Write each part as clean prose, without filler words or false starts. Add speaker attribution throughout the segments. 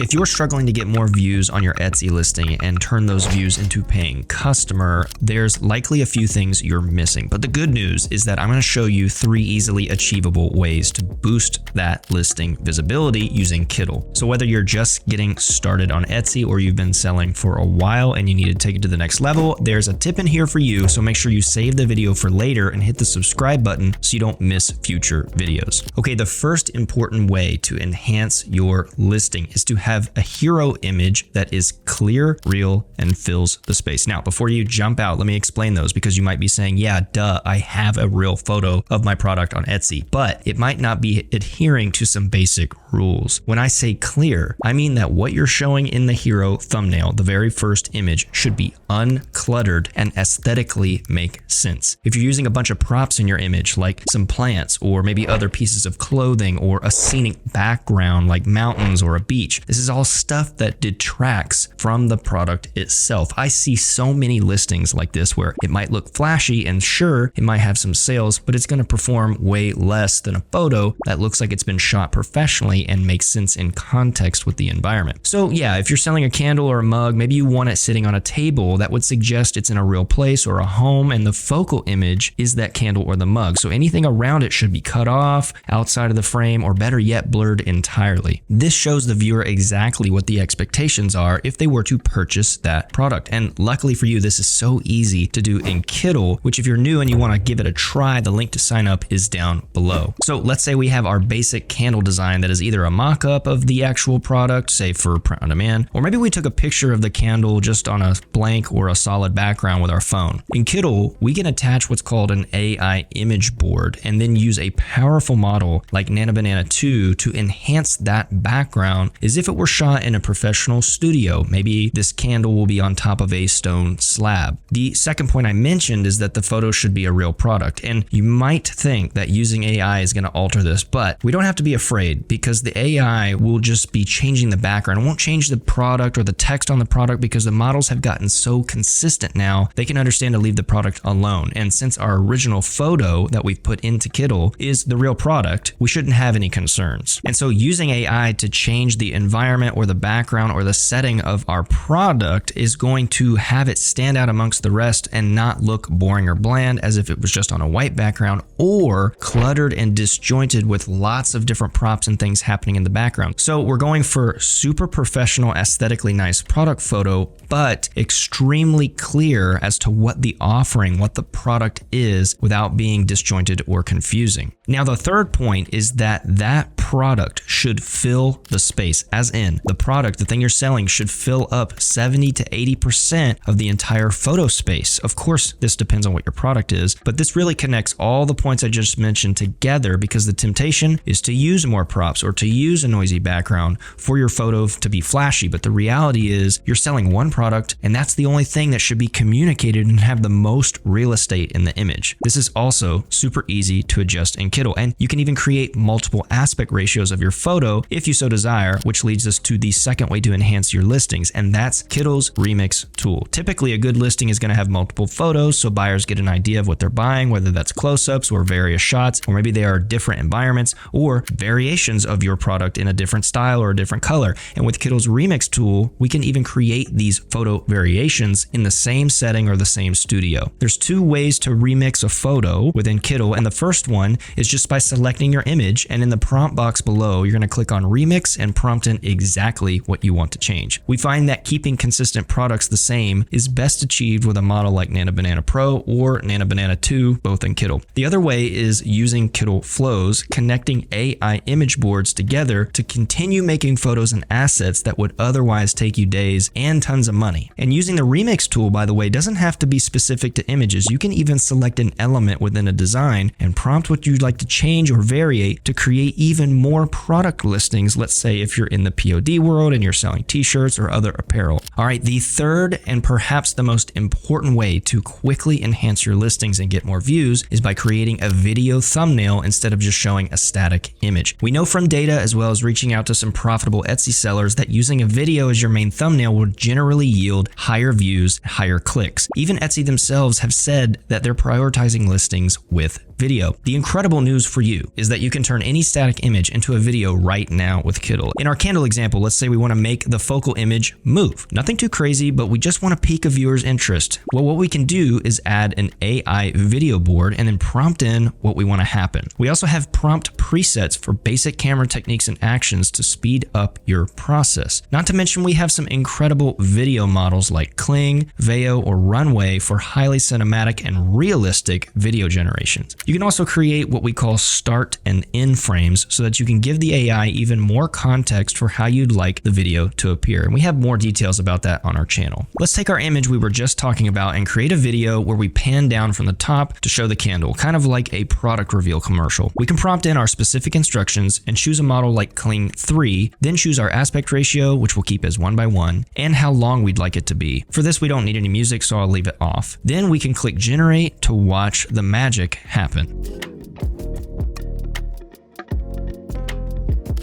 Speaker 1: If you're struggling to get more views on your Etsy listing and turn those views into paying customer, there's likely a few things you're missing. But the good news is that I'm going to show you 3 easily achievable ways to boost that listing visibility using Kittl. So whether you're just getting started on Etsy or you've been selling for a while and you need to take it to the next level, there's a tip in here for you. So make sure you save the video for later and hit the subscribe button so you don't miss future videos. Okay, the first important way to enhance your listing is to have a hero image that is clear, real, and fills the space. Now, before you jump out, let me explain those, because you might be saying, yeah, duh, I have a real photo of my product on Etsy, but it might not be adhering to some basic rules. When I say clear, I mean that what you're showing in the hero thumbnail, the very first image, should be uncluttered and aesthetically make sense. If you're using a bunch of props in your image, like some plants or maybe other pieces of clothing or a scenic background like mountains or a beach, this is all stuff that detracts from the product itself. I see so many listings like this where it might look flashy and sure, it might have some sales, but it's going to perform way less than a photo that looks like it's been shot professionally and makes sense in context with the environment. So yeah, if you're selling a candle or a mug, maybe you want it sitting on a table, that would suggest it's in a real place or a home, and the focal image is that candle or the mug. So anything around it should be cut off, outside of the frame, or better yet, blurred entirely. This shows the viewer exactly what the expectations are if they were to purchase that product. And luckily for you, this is so easy to do in Kittl, which if you're new and you want to give it a try, the link to sign up is down below. So let's say we have our basic candle design that is either a mock-up of the actual product, say for print on demand, or maybe we took a picture of the candle just on a blank or a solid background with our phone. In Kittl, we can attach what's called an AI image board and then use a powerful model like Nanobanana 2 to enhance that background as if it were shot in a professional studio. Maybe this candle will be on top of a stone slab. The second point I mentioned is that the photo should be a real product, and you might think that using AI is going to alter this, but we don't have to be afraid, because the AI will just be changing the background. It won't change the product or the text on the product, because the models have gotten so consistent now, they can understand to leave the product alone. And since our original photo that we've put into Kittl is the real product, we shouldn't have any concerns. And so using AI to change the environment or the background or the setting of our product is going to have it stand out amongst the rest and not look boring or bland as if it was just on a white background or cluttered and disjointed with lots of different props and things happening in the background. So we're going for super professional, aesthetically nice product photo, but extremely clear as to what the offering, what the product is, without being disjointed or confusing. Now, the third point is that that product should fill the space, as in the product, the thing you're selling, should fill up 70 to 80% of the entire photo space. Of course, this depends on what your product is, but this really connects all the points I just mentioned together, because the temptation is to use more props or to use a noisy background for your photo to be flashy. But the reality is you're selling one product, and that's the only thing that should be communicated and have the most real estate in the image. This is also super easy to adjust in Kittl, and you can even create multiple aspect ratios of your photo if you so desire, which leads us to the second way to enhance your listings, and that's Kittl's remix tool. Typically, a good listing is going to have multiple photos, so buyers get an idea of what they're buying, whether that's close-ups or various shots, or maybe they are different environments or variations of your product in a different style or a different color. And with Kittl's remix tool, we can even create these photo variations in the same setting or the same studio. There's 2 ways to remix a photo within Kittl, and the first one is just by selecting your image, and in the prompt box below, you're going to click on remix and prompt in exactly what you want to change. We find that keeping consistent products the same is best achieved with a model like Nanobanana Pro or Nanobanana 2, both in Kittl. The other way is using Kittl Flows, connecting AI image boards together to continue making photos and assets that would otherwise take you days and tons of money. And using the remix tool, by the way, doesn't have to be specific to images. You can even select an element within a design and prompt what you'd like to change or variate to create even more product listings. Let's say if you're in the POD world and you're selling t-shirts or other apparel. All right, the third and perhaps the most important way to quickly enhance your listings and get more views is by creating a video thumbnail instead of just showing a static image. We know from data, as well as reaching out to some profitable Etsy sellers, that using a video as your main thumbnail will generally yield higher views, higher clicks. Even Etsy themselves have said that they're prioritizing listings with video. The incredible news for you is that you can turn any static image into a video right now with Kittl. In our candle example, let's say we want to make the focal image move. Nothing too crazy, but we just want to pique a viewer's interest. Well, what we can do is add an AI video board and then prompt in what we want to happen. We also have prompt presets for basic camera techniques and actions to speed up your process. Not to mention we have some incredible video models like Kling, Veo, or Runway for highly cinematic and realistic video generations. You can also create what we call start and end frames so that you can give the AI even more context for how you'd like the video to appear. And we have more details about that on our channel. Let's take our image we were just talking about and create a video where we pan down from the top to show the candle, kind of like a product reveal commercial. We can prompt in our specific instructions and choose a model like Kling 3, then choose our aspect ratio, which we'll keep as 1:1, and how long we'd like it to be. For this, we don't need any music, so I'll leave it off. Then we can click generate to watch the magic happen.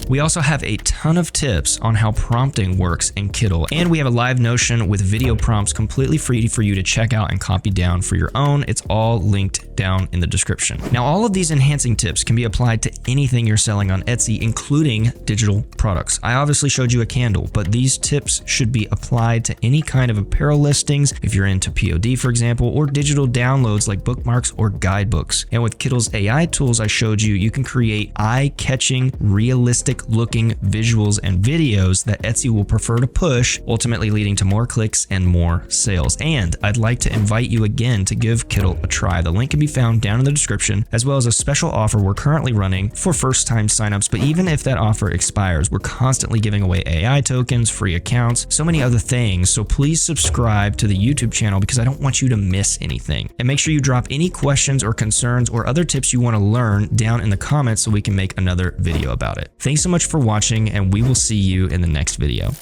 Speaker 1: We also have a ton of tips on how prompting works in Kittl, and we have a live Notion with video prompts completely free for you to check out and copy down for your own. It's all linked down in the description. Now, all of these enhancing tips can be applied to anything you're selling on Etsy, including digital products. I obviously showed you a candle, but these tips should be applied to any kind of apparel listings, if you're into POD, for example, or digital downloads like bookmarks or guidebooks. And with Kittl's AI tools I showed you, you can create eye-catching, realistic looking visuals and videos that Etsy will prefer to push, ultimately leading to more clicks and more sales. And I'd like to invite you again to give Kittl a try. The link can be found down in the description, as well as a special offer we're currently running for first-time signups. But even if that offer expires, we're constantly giving away AI tokens, free accounts, so many other things. So please subscribe to the YouTube channel because I don't want you to miss anything. And make sure you drop any questions or concerns or other tips you want to learn down in the comments so we can make another video about it. Thanks so much for watching, and we will see you in the next video.